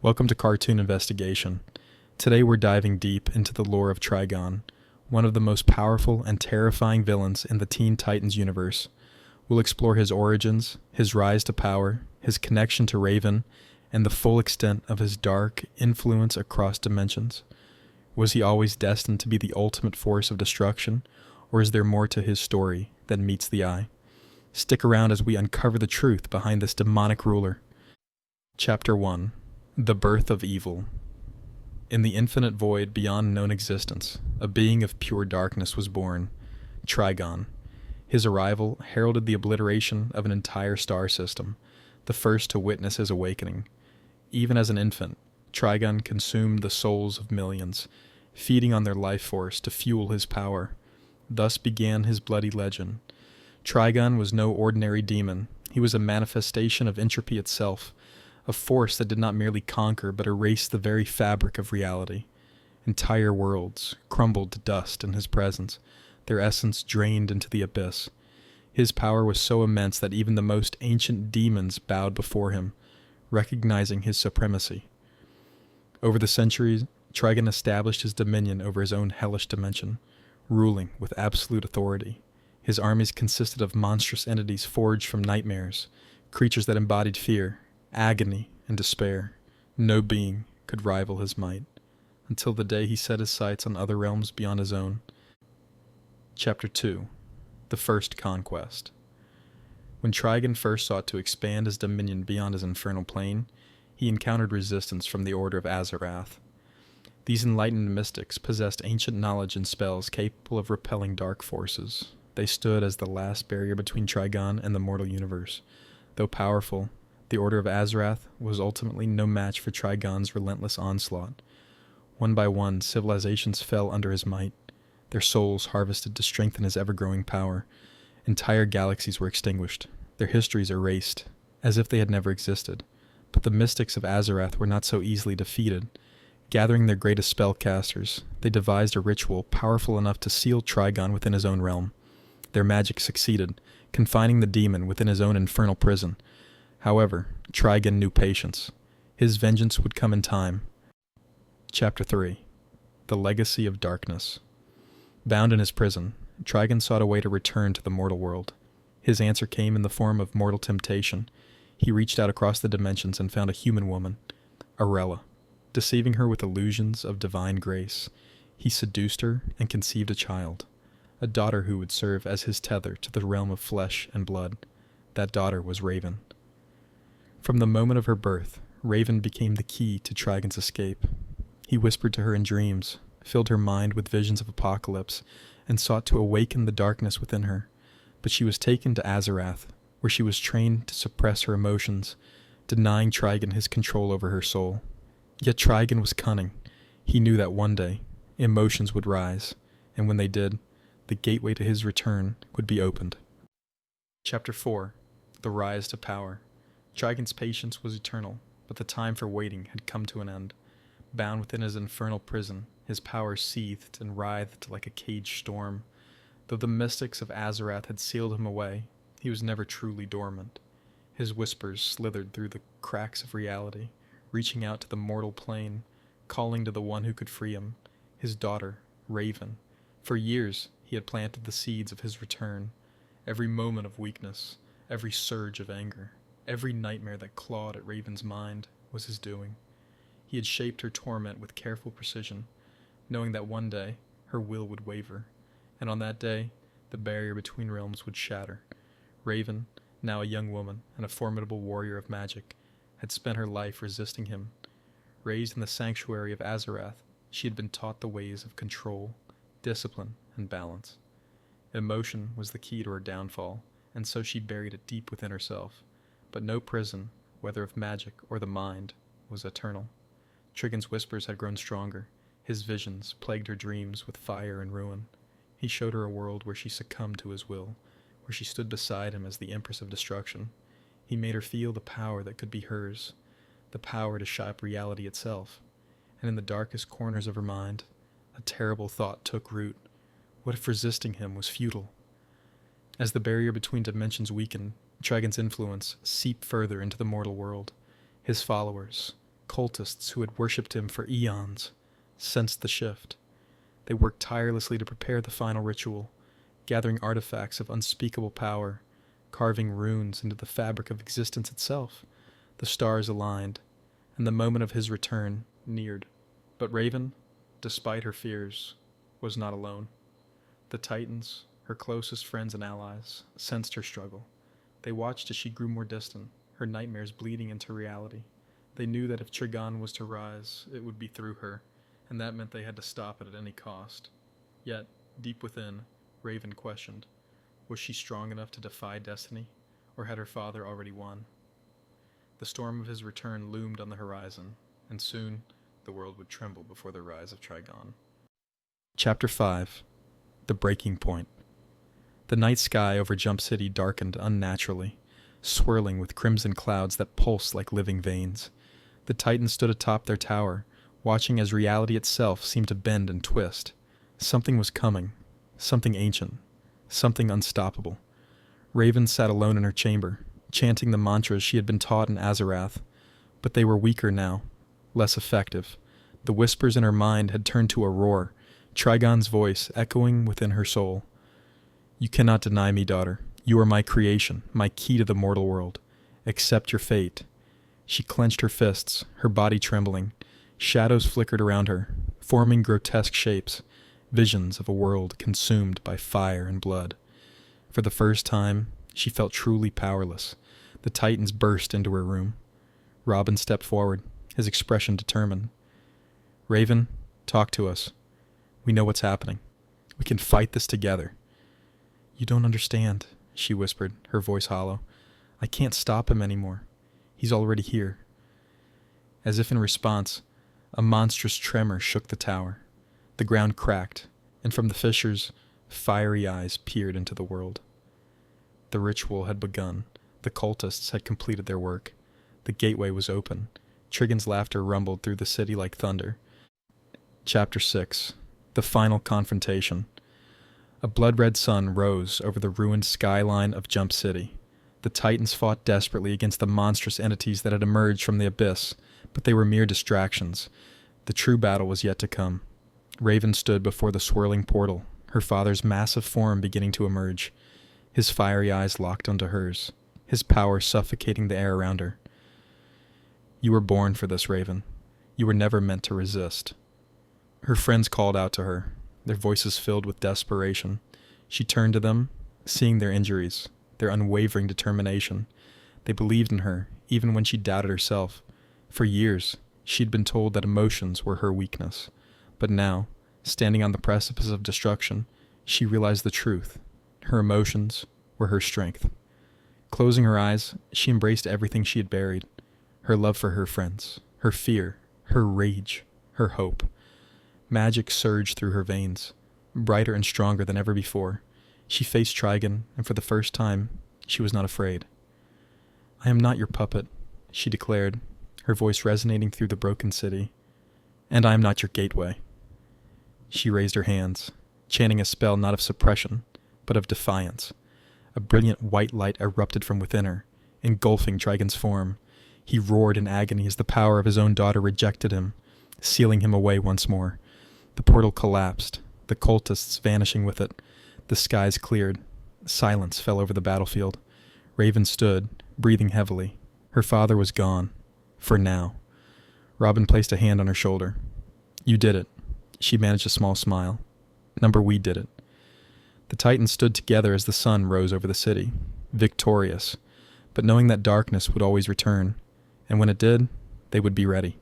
Welcome to Cartoon Investigation. Today we're diving deep into the lore of Trigon, one of the most powerful and terrifying villains in the Teen Titans universe. We'll explore his origins, his rise to power, his connection to Raven, and the full extent of his dark influence across dimensions. Was he always destined to be the ultimate force of destruction, or is there more to his story than meets the eye? Stick around as we uncover the truth behind this demonic ruler. Chapter 1. The Birth of Evil. In the infinite void beyond known existence, a being of pure darkness was born, Trigon. His arrival heralded the obliteration of an entire star system, the first to witness his awakening. Even as an infant, Trigon consumed the souls of millions, feeding on their life force to fuel his power. Thus began his bloody legend. Trigon was no ordinary demon. He was a manifestation of entropy itself, a force that did not merely conquer but erased the very fabric of reality. Entire worlds crumbled to dust in his presence, their essence drained into the abyss. His power was so immense that even the most ancient demons bowed before him, recognizing his supremacy. Over the centuries, Trigon established his dominion over his own hellish dimension, ruling with absolute authority. His armies consisted of monstrous entities forged from nightmares, creatures that embodied fear, agony, and despair. No being could rival his might, until the day he set his sights on other realms beyond his own. Chapter 2. The First Conquest. When Trigon first sought to expand his dominion beyond his infernal plane, he encountered resistance from the Order of Azarath. These enlightened mystics possessed ancient knowledge and spells capable of repelling dark forces. They stood as the last barrier between Trigon and the mortal universe. Though powerful, the Order of Azarath was ultimately no match for Trigon's relentless onslaught. One by one, civilizations fell under his might, their souls harvested to strengthen his ever-growing power. Entire galaxies were extinguished, their histories erased, as if they had never existed. But the mystics of Azarath were not so easily defeated. Gathering their greatest spellcasters, they devised a ritual powerful enough to seal Trigon within his own realm. Their magic succeeded, confining the demon within his own infernal prison. However, Trigon knew patience. His vengeance would come in time. Chapter 3. The Legacy of Darkness. Bound in his prison, Trigon sought a way to return to the mortal world. His answer came in the form of mortal temptation. He reached out across the dimensions and found a human woman, Arella. Deceiving her with illusions of divine grace, he seduced her and conceived a child, a daughter who would serve as his tether to the realm of flesh and blood. That daughter was Raven. From the moment of her birth, Raven became the key to Trigon's escape. He whispered to her in dreams, filled her mind with visions of apocalypse, and sought to awaken the darkness within her. But she was taken to Azarath, where she was trained to suppress her emotions, denying Trigon his control over her soul. Yet Trigon was cunning. He knew that one day, emotions would rise, and when they did, the gateway to his return would be opened. Chapter 4. The Rise to Power. Trigon's patience was eternal, but the time for waiting had come to an end. Bound within his infernal prison, his power seethed and writhed like a caged storm. Though the mystics of Azarath had sealed him away, he was never truly dormant. His whispers slithered through the cracks of reality, reaching out to the mortal plane, calling to the one who could free him, his daughter, Raven. For years, he had planted the seeds of his return. Every moment of weakness, every surge of anger, every nightmare that clawed at Raven's mind was his doing. He had shaped her torment with careful precision, knowing that one day her will would waver, and on that day the barrier between realms would shatter. Raven, now a young woman and a formidable warrior of magic, had spent her life resisting him. Raised in the sanctuary of Azarath, she had been taught the ways of control, discipline, and balance. Emotion was the key to her downfall, and so she buried it deep within herself. But no prison, whether of magic or the mind, was eternal. Trigon's whispers had grown stronger. His visions plagued her dreams with fire and ruin. He showed her a world where she succumbed to his will, where she stood beside him as the Empress of Destruction. He made her feel the power that could be hers, the power to shape reality itself. And in the darkest corners of her mind, a terrible thought took root. What if resisting him was futile? As the barrier between dimensions weakened, Trigon's influence seeped further into the mortal world. His followers, cultists who had worshipped him for eons, sensed the shift. They worked tirelessly to prepare the final ritual, gathering artifacts of unspeakable power, carving runes into the fabric of existence itself. The stars aligned, and the moment of his return neared. But Raven, despite her fears, was not alone. The Titans, her closest friends and allies, sensed her struggle. They watched as she grew more distant, her nightmares bleeding into reality. They knew that if Trigon was to rise, it would be through her, and that meant they had to stop it at any cost. Yet, deep within, Raven questioned, was she strong enough to defy destiny, or had her father already won? The storm of his return loomed on the horizon, and soon the world would tremble before the rise of Trigon. Chapter 5. The Breaking Point. The night sky over Jump City darkened unnaturally, swirling with crimson clouds that pulsed like living veins. The Titans stood atop their tower, watching as reality itself seemed to bend and twist. Something was coming, something ancient, something unstoppable. Raven sat alone in her chamber, chanting the mantras she had been taught in Azarath, but they were weaker now, less effective. The whispers in her mind had turned to a roar, Trigon's voice echoing within her soul. You cannot deny me, daughter. You are my creation, my key to the mortal world. Accept your fate. She clenched her fists, her body trembling. Shadows flickered around her, forming grotesque shapes, visions of a world consumed by fire and blood. For the first time, she felt truly powerless. The Titans burst into her room. Robin stepped forward, his expression determined. Raven, talk to us. We know what's happening. We can fight this together. You don't understand, she whispered, her voice hollow. I can't stop him anymore. He's already here. As if in response, a monstrous tremor shook the tower. The ground cracked, and from the fissures, fiery eyes peered into the world. The ritual had begun. The cultists had completed their work. The gateway was open. Trigon's laughter rumbled through the city like thunder. Chapter 6. The Final Confrontation. A blood-red sun rose over the ruined skyline of Jump City. The Titans fought desperately against the monstrous entities that had emerged from the abyss, but they were mere distractions. The true battle was yet to come. Raven stood before the swirling portal, her father's massive form beginning to emerge. His fiery eyes locked onto hers, his power suffocating the air around her. You were born for this, Raven. You were never meant to resist. Her friends called out to her, their voices filled with desperation. She turned to them, seeing their injuries, their unwavering determination. They believed in her, even when she doubted herself. For years, she'd been told that emotions were her weakness. But now, standing on the precipice of destruction, she realized the truth. Her emotions were her strength. Closing her eyes, she embraced everything she had buried. Her love for her friends, her fear, her rage, her hope. Magic surged through her veins, brighter and stronger than ever before. She faced Trigon, and for the first time, she was not afraid. I am not your puppet, she declared, her voice resonating through the broken city. And I am not your gateway. She raised her hands, chanting a spell not of suppression, but of defiance. A brilliant white light erupted from within her, engulfing Trigon's form. He roared in agony as the power of his own daughter rejected him, sealing him away once more. The portal collapsed, the cultists vanishing with it. The skies cleared. Silence fell over the battlefield. Raven stood, breathing heavily. Her father was gone. For now. Robin placed a hand on her shoulder. You did it. She managed a small smile. We did it. The Titans stood together as the sun rose over the city, victorious, but knowing that darkness would always return, and when it did, they would be ready.